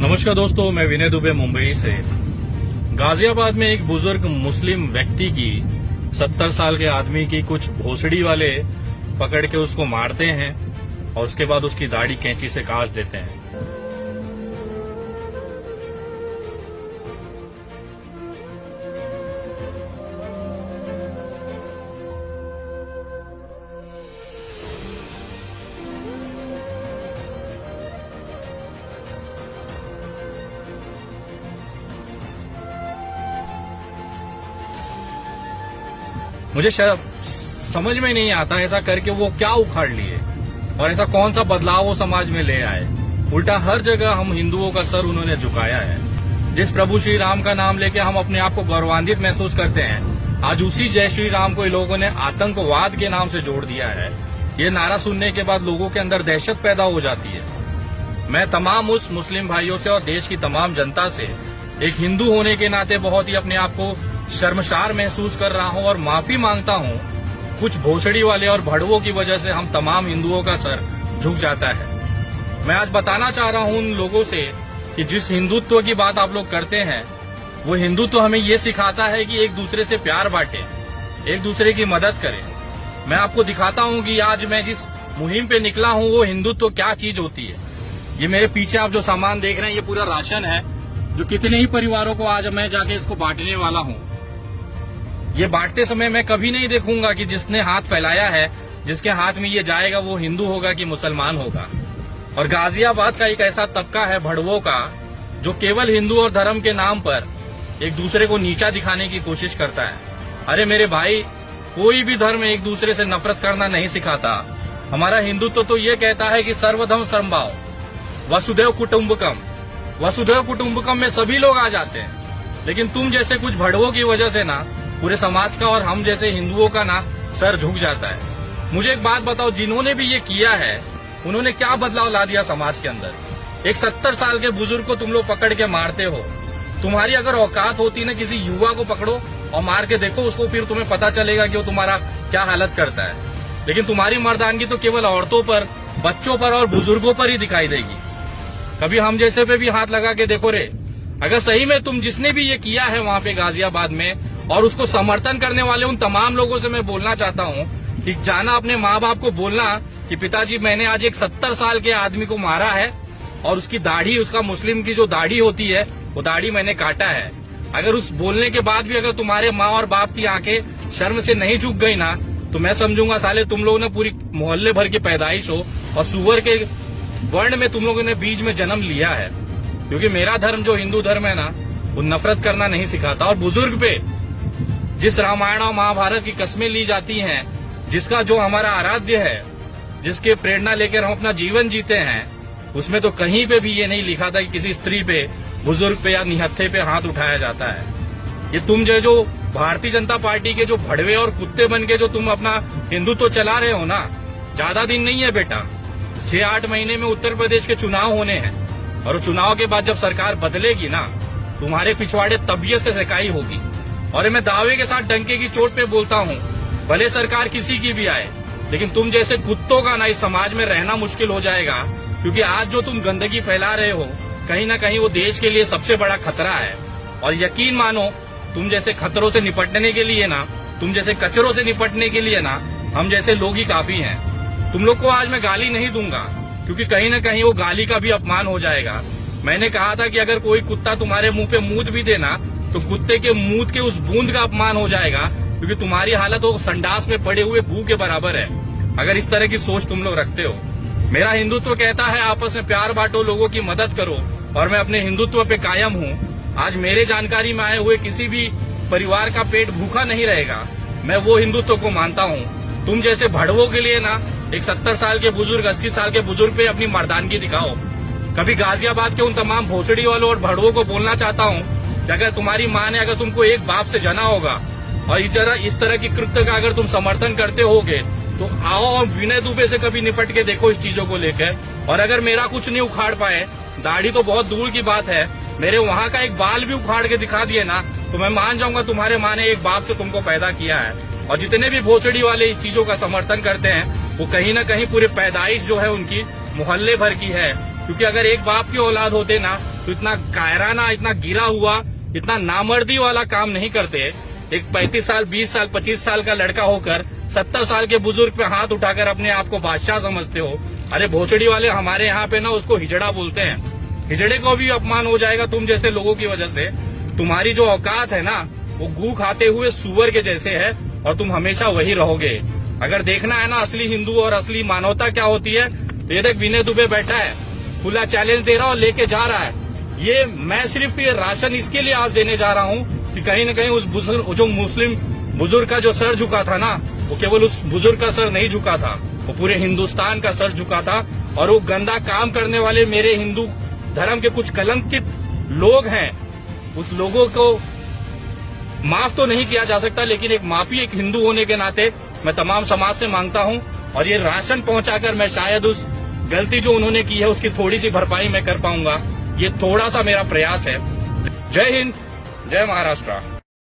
नमस्कार दोस्तों, मैं विनय दुबे मुंबई से। गाजियाबाद में एक बुजुर्ग मुस्लिम व्यक्ति की 70 साल के आदमी की कुछ भोसड़ी वाले पकड़ के उसको मारते हैं और उसके बाद उसकी दाढ़ी कैंची से काट देते हैं। मुझे समझ में नहीं आता ऐसा करके वो क्या उखाड़ लिए और ऐसा कौन सा बदलाव वो समाज में ले आए। उल्टा हर जगह हम हिंदुओं का सर उन्होंने झुकाया है। जिस प्रभु श्री राम का नाम लेके हम अपने आप को गौरवान्वित महसूस करते हैं, आज उसी जय श्री राम को इन लोगों ने आतंकवाद के नाम से जोड़ दिया है। ये नारा सुनने के बाद लोगों के अंदर दहशत पैदा हो जाती है। मैं तमाम उस मुस्लिम भाइयों से और देश की तमाम जनता से एक हिंदू होने के नाते बहुत ही अपने आप को शर्मसार महसूस कर रहा हूं और माफी मांगता हूं। कुछ भोसड़ी वाले और भड़वों की वजह से हम तमाम हिंदुओं का सर झुक जाता है। मैं आज बताना चाह रहा हूं उन लोगों से कि जिस हिंदुत्व की बात आप लोग करते हैं, वो हिंदुत्व हमें ये सिखाता है कि एक दूसरे से प्यार बांटे, एक दूसरे की मदद करें। मैं आपको दिखाता हूं कि आज मैं जिस मुहिम पे निकला हूं वो हिंदुत्व क्या चीज होती है। ये मेरे पीछे आप जो सामान देख रहे हैं, ये पूरा राशन है जो कितने ही परिवारों को आज मैं जाके इसको बांटने वाला हूं। ये बांटते समय मैं कभी नहीं देखूंगा कि जिसने हाथ फैलाया है, जिसके हाथ में ये जाएगा, वो हिंदू होगा कि मुसलमान होगा। और गाजियाबाद का एक ऐसा तबका है भड़वों का जो केवल हिंदू और धर्म के नाम पर एक दूसरे को नीचा दिखाने की कोशिश करता है। अरे मेरे भाई, कोई भी धर्म एक दूसरे से नफरत करना नहीं सिखाता। हमारा हिंदुत्व तो ये कहता है कि सर्वधर्म समभाव, वसुधैव कुटुम्बकम। वसुधैव कुटुम्बकम में सभी लोग आ जाते हैं, लेकिन तुम जैसे कुछ भड़वों की वजह से ना पूरे समाज का और हम जैसे हिंदुओं का ना सर झुक जाता है। मुझे एक बात बताओ, जिन्होंने भी ये किया है उन्होंने क्या बदलाव ला दिया समाज के अंदर। एक 70 साल के बुजुर्ग को तुम लोग पकड़ के मारते हो। तुम्हारी अगर औकात होती ना, किसी युवा को पकड़ो और मार के देखो उसको, फिर तुम्हें पता चलेगा कि वो तुम्हारा क्या हालत करता है। लेकिन तुम्हारी मर्दानगी तो केवल औरतों पर, बच्चों पर और बुजुर्गों पर ही दिखाई देगी। कभी हम जैसे पे भी हाथ लगा के देखो रे। अगर सही में तुम जिसने भी ये किया है वहां पे गाजियाबाद में, और उसको समर्थन करने वाले उन तमाम लोगों से मैं बोलना चाहता हूं कि जाना अपने माँ बाप को बोलना कि पिताजी मैंने आज एक 70 साल के आदमी को मारा है और उसकी दाढ़ी, उसका मुस्लिम की जो दाढ़ी होती है वो दाढ़ी मैंने काटा है। अगर उस बोलने के बाद भी अगर तुम्हारे माँ और बाप की आंखें शर्म से नहीं झुक गई ना, तो मैं समझूंगा साले तुम लोगों ने पूरी मोहल्ले भर की पैदाइश हो और सुअर के वर्ण में तुम लोगों ने बीज में जन्म लिया है। क्योंकि मेरा धर्म जो हिंदू धर्म है ना, वो नफरत करना नहीं सिखाता। और बुजुर्ग पे जिस रामायण और महाभारत की कस्में ली जाती हैं, जिसका जो हमारा आराध्य है, जिसके प्रेरणा लेकर हम अपना जीवन जीते हैं, उसमें तो कहीं पे भी ये नहीं लिखा था कि किसी स्त्री पे, बुजुर्ग पे या निहत्थे पे हाथ उठाया जाता है। ये तुम जो भारतीय जनता पार्टी के जो भड़वे और कुत्ते बन के जो तुम अपना हिंदुत्व चला रहे हो ना, ज्यादा दिन नहीं है बेटा। 6-8 महीने में उत्तर प्रदेश के चुनाव होने हैं और चुनाव के बाद जब सरकार बदलेगी ना, तुम्हारे पिछवाड़े तबीयत से सिकाई होगी। और मैं दावे के साथ डंके की चोट पे बोलता हूँ, भले सरकार किसी की भी आए, लेकिन तुम जैसे कुत्तों का ना इस समाज में रहना मुश्किल हो जाएगा। क्योंकि आज जो तुम गंदगी फैला रहे हो, कहीं ना कहीं वो देश के लिए सबसे बड़ा खतरा है। और यकीन मानो, तुम जैसे खतरों से निपटने के लिए ना, तुम जैसे कचरों से निपटने के लिए ना, हम जैसे लोग ही काफी हैं। तुम लोग को आज मैं गाली नहीं दूंगा, क्योंकि कहीं ना कहीं वो गाली का भी अपमान हो जाएगा। मैंने कहा था कि अगर कोई कुत्ता तुम्हारे मुंह पे मूत भी देना, तो कुत्ते के मूत के उस बूंद का अपमान हो जाएगा, क्योंकि तुम्हारी हालत वो संडास में पड़े हुए भू के बराबर है। अगर इस तरह की सोच तुम लोग रखते हो। मेरा हिंदुत्व कहता है आपस में प्यार बांटो, लोगों की मदद करो, और मैं अपने हिंदुत्व पे कायम हूँ। आज मेरे जानकारी में आए हुए किसी भी परिवार का पेट भूखा नहीं रहेगा। मैं वो हिंदुत्व को मानता हूँ। तुम जैसे भड़वों के लिए ना एक 70 साल के बुजुर्ग, 80 साल के बुजुर्ग पे अपनी मर्दानगी दिखाओ। कभी गाजियाबाद के उन तमाम भोसड़ी वालों और भड़वों को बोलना चाहता हूँ कि अगर तुम्हारी माँ ने अगर तुमको एक बाप से जना होगा और इस तरह की कृत्य का अगर तुम समर्थन करते होगे, तो आओ और विनय दुबे से कभी निपट के देखो इस चीजों को लेकर। और अगर मेरा कुछ नहीं उखाड़ पाए, दाढ़ी तो बहुत दूर की बात है, मेरे वहाँ का एक बाल भी उखाड़ के दिखा दिए ना, तो मैं मान जाऊंगा तुम्हारे माँ ने एक बाप से तुमको पैदा किया है। और जितने भी भोसड़ी वाले इस चीजों का समर्थन करते हैं, वो कहीं ना कहीं पूरे पैदाइश जो है उनकी मोहल्ले भर की है, क्योंकि अगर एक बाप की औलाद होते ना तो इतना कायराना, इतना गिरा हुआ, इतना नामर्दी वाला काम नहीं करते। एक 35 साल, 20 साल, 25 साल का लड़का होकर 70 साल के बुजुर्ग पे हाथ उठाकर अपने आप को बादशाह समझते हो। अरे भोसड़ी वाले, हमारे यहाँ पे ना उसको हिजड़ा बोलते हैं। हिजड़े को भी अपमान हो जाएगा तुम जैसे लोगों की वजह से। तुम्हारी जो औकात है ना वो गू खाते हुए सुअर के जैसे है और तुम हमेशा वही रहोगे। अगर देखना है ना असली हिंदू और असली मानवता क्या होती है तो ये देख विनय दुबे बैठा है, खुला चैलेंज दे रहा और लेके जा रहा है। ये मैं सिर्फ ये राशन इसके लिए आज देने जा रहा हूँ कि कहीं न कहीं उस बुजुर्ग, जो मुस्लिम बुजुर्ग का जो सर झुका था ना, वो केवल उस बुजुर्ग का सर नहीं झुका था, वो पूरे हिंदुस्तान का सर झुका था। और वो गंदा काम करने वाले मेरे हिंदू धर्म के कुछ कलंकित लोग हैं, उस लोगों को माफ तो नहीं किया जा सकता, लेकिन एक माफी एक हिंदू होने के नाते मैं तमाम समाज से मांगता हूं। और ये राशन पहुंचाकर मैं शायद उस गलती जो उन्होंने की है उसकी थोड़ी सी भरपाई मैं कर पाऊंगा। ये थोड़ा सा मेरा प्रयास है। जय हिंद, जय महाराष्ट्र।